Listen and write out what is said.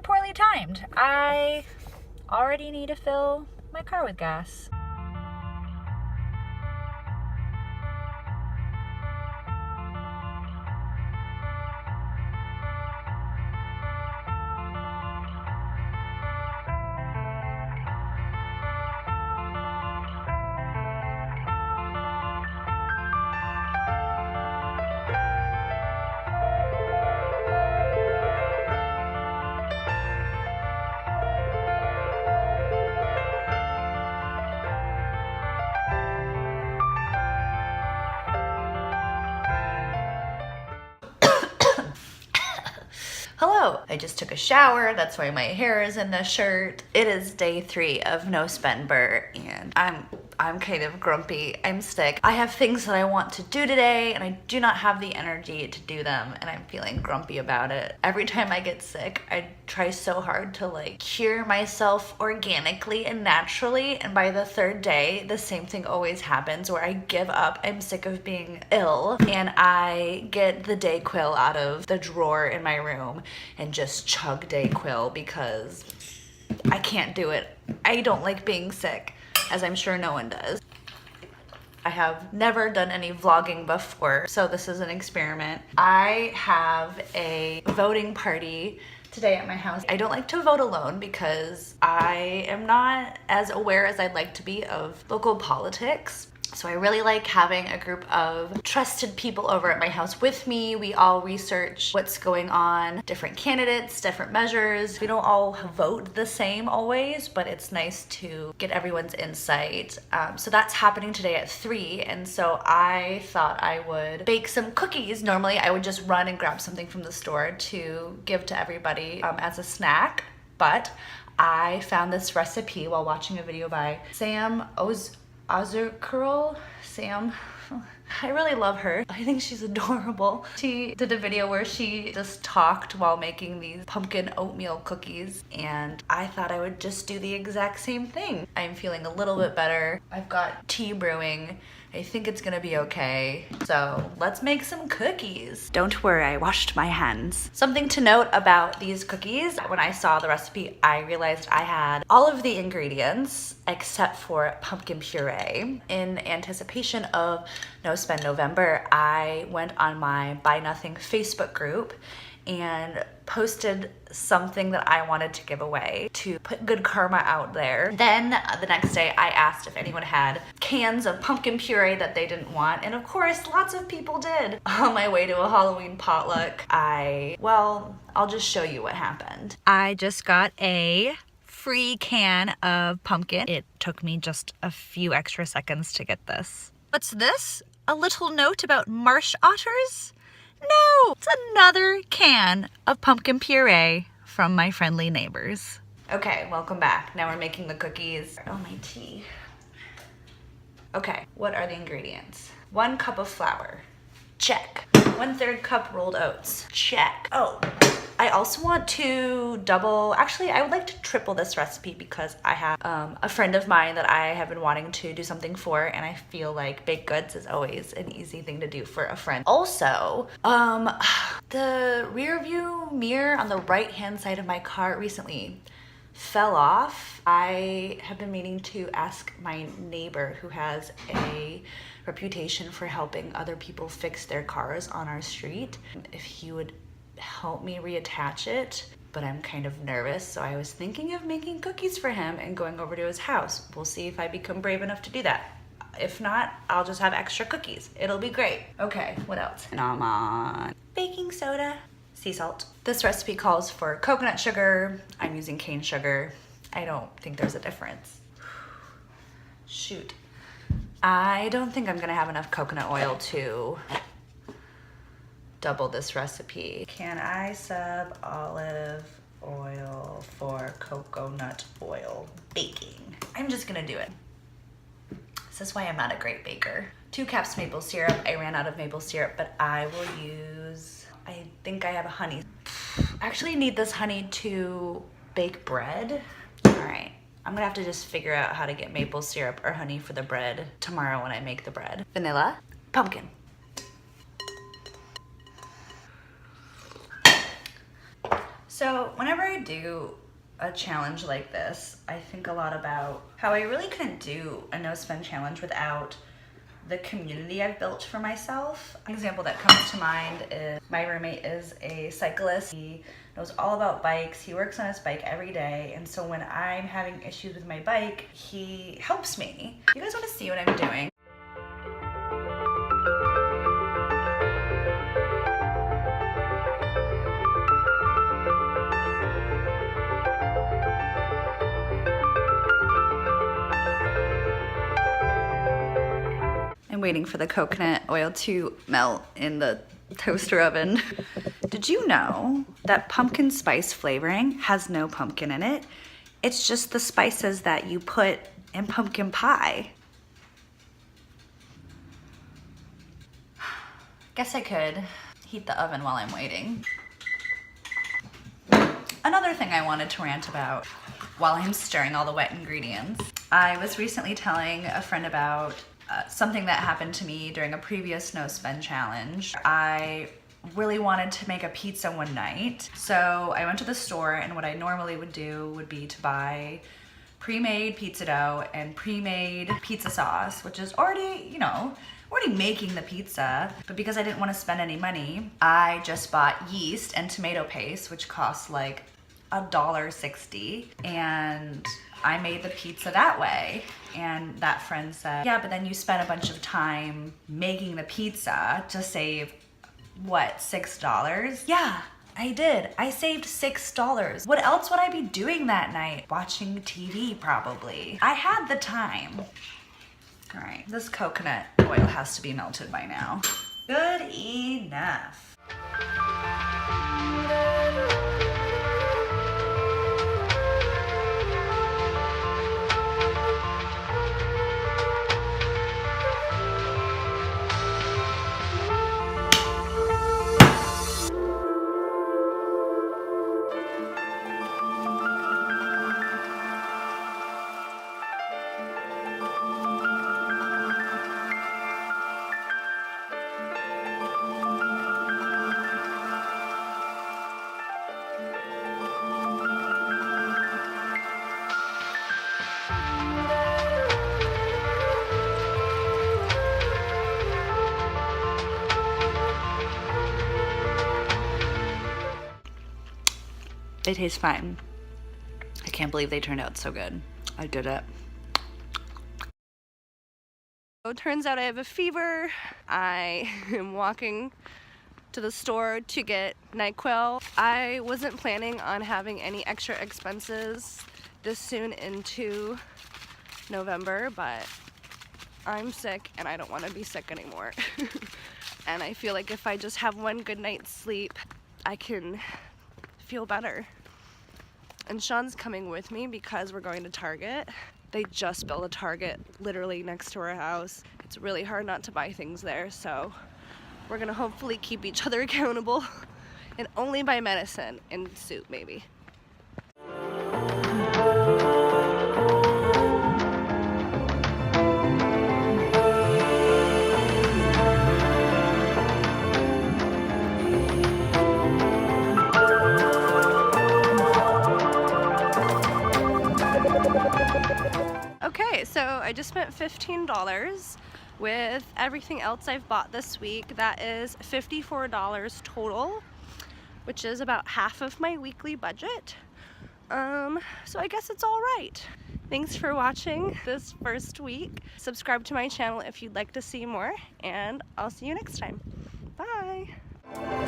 poorly timed. I already need to fill my car with gas. Hello, I just took a shower. That's why my hair is in this shirt. It is day 3 of no spendber and I'm kind of grumpy. I'm sick. I have things that I want to do today and I do not have the energy to do them and I'm feeling grumpy about it. Every time I get sick, I try so hard to like cure myself organically and naturally, and by the 3rd day, the same thing always happens where I give up. I'm sick of being ill and I get the Dayquil out of the drawer in my room and just chug Dayquil because I can't do it. I don't like being sick, as I'm sure no one does. I have never done any vlogging before, so this is an experiment. I have a voting party today at my house. I don't like to vote alone because I am not as aware as I'd like to be of local politics. So I really like having a group of trusted people over at my house with me. We all research what's going on, different candidates, different measures. We don't all vote the same always, but it's nice to get everyone's insight. So that's happening today at 3, and so I thought I would bake some cookies. Normally I would just run and grab something from the store to give to everybody as a snack, but I found this recipe while watching a video by Ozkural. Sam. I really love her. I think she's adorable. She did a video where she just talked while making these pumpkin oatmeal cookies, and I thought I would just do the exact same thing. I'm feeling a little bit better. I've got tea brewing. I think it's gonna be okay. So let's make some cookies. Don't worry, I washed my hands. Something to note about these cookies, when I saw the recipe, I realized I had all of the ingredients except for pumpkin puree. In anticipation of No Spend November, I went on my Buy Nothing Facebook group and posted something that I wanted to give away to put good karma out there. Then the next day I asked if anyone had cans of pumpkin puree that they didn't want, and of course lots of people did. On my way to a Halloween potluck, I'll just show you what happened. I just got a free can of pumpkin. It took me just a few extra seconds to get this. What's this? A little note about marsh otters? No, it's another can of pumpkin puree from my friendly neighbors. Okay, welcome back. Now we're making the cookies. Oh, my tea. Okay, what are the ingredients? 1 cup of flour. Check. 1/3 cup rolled oats. Check. Oh, I also want to actually I would like to triple this recipe because I have a friend of mine that I have been wanting to do something for, and I feel like baked goods is always an easy thing to do for a friend. Also, the rear view mirror on the right hand side of my car recently fell off. I have been meaning to ask my neighbor, who has a reputation for helping other people fix their cars on our street, if he would help me reattach it, but I'm kind of nervous, so I was thinking of making cookies for him and going over to his house. We'll see if I become brave enough to do that. If not, I'll just have extra cookies. It'll be great. Okay, what else? Come on. Baking soda, sea salt. This recipe calls for coconut sugar. I'm using cane sugar. I don't think there's a difference. Shoot. I don't think I'm gonna have enough coconut oil to double this recipe. Can I sub olive oil for coconut oil baking? I'm just gonna do it. This is why I'm not a great baker. 2 cups maple syrup. I ran out of maple syrup, but I will use, I think I have a honey. I actually need this honey to bake bread. All right. I'm gonna have to just figure out how to get maple syrup or honey for the bread tomorrow when I make the bread. Vanilla, pumpkin. So whenever I do a challenge like this, I think a lot about how I really couldn't do a no spend challenge without the community I've built for myself. An example that comes to mind is my roommate is a cyclist. He knows all about bikes. He works on his bike every day. And so when I'm having issues with my bike, he helps me. You guys want to see what I'm doing? I'm waiting for the coconut oil to melt in the toaster oven. Did you know that pumpkin spice flavoring has no pumpkin in it? It's just the spices that you put in pumpkin pie. Guess I could heat the oven while I'm waiting. Another thing I wanted to rant about while I'm stirring all the wet ingredients. I was recently telling a friend about something that happened to me during a previous no spend challenge. I really wanted to make a pizza one night. So I went to the store, and what I normally would do would be to buy pre-made pizza dough and pre-made pizza sauce, which is already, already making the pizza. But because I didn't want to spend any money, I just bought yeast and tomato paste, which cost like $1.60, and I made the pizza that way. And that friend said, yeah, but then you spent a bunch of time making the pizza to save, what, $6? Yeah, I did. I saved $6. What else would I be doing that night? Watching TV, probably. I had the time. All right, this coconut oil has to be melted by now. Good enough. They taste fine. I can't believe they turned out so good. I did it. So it turns out I have a fever. I am walking to the store to get NyQuil. I wasn't planning on having any extra expenses this soon into November, but I'm sick and I don't want to be sick anymore. And I feel like if I just have one good night's sleep, I can feel better. And Sean's coming with me because we're going to Target. They just built a Target literally next to our house. It's really hard not to buy things there, so we're gonna hopefully keep each other accountable and only buy medicine and soup maybe. Okay, so I just spent $15 with everything else I've bought this week. That is $54 total, which is about half of my weekly budget. So I guess it's all right. Thanks for watching this first week. Subscribe to my channel if you'd like to see more, and I'll see you next time. Bye!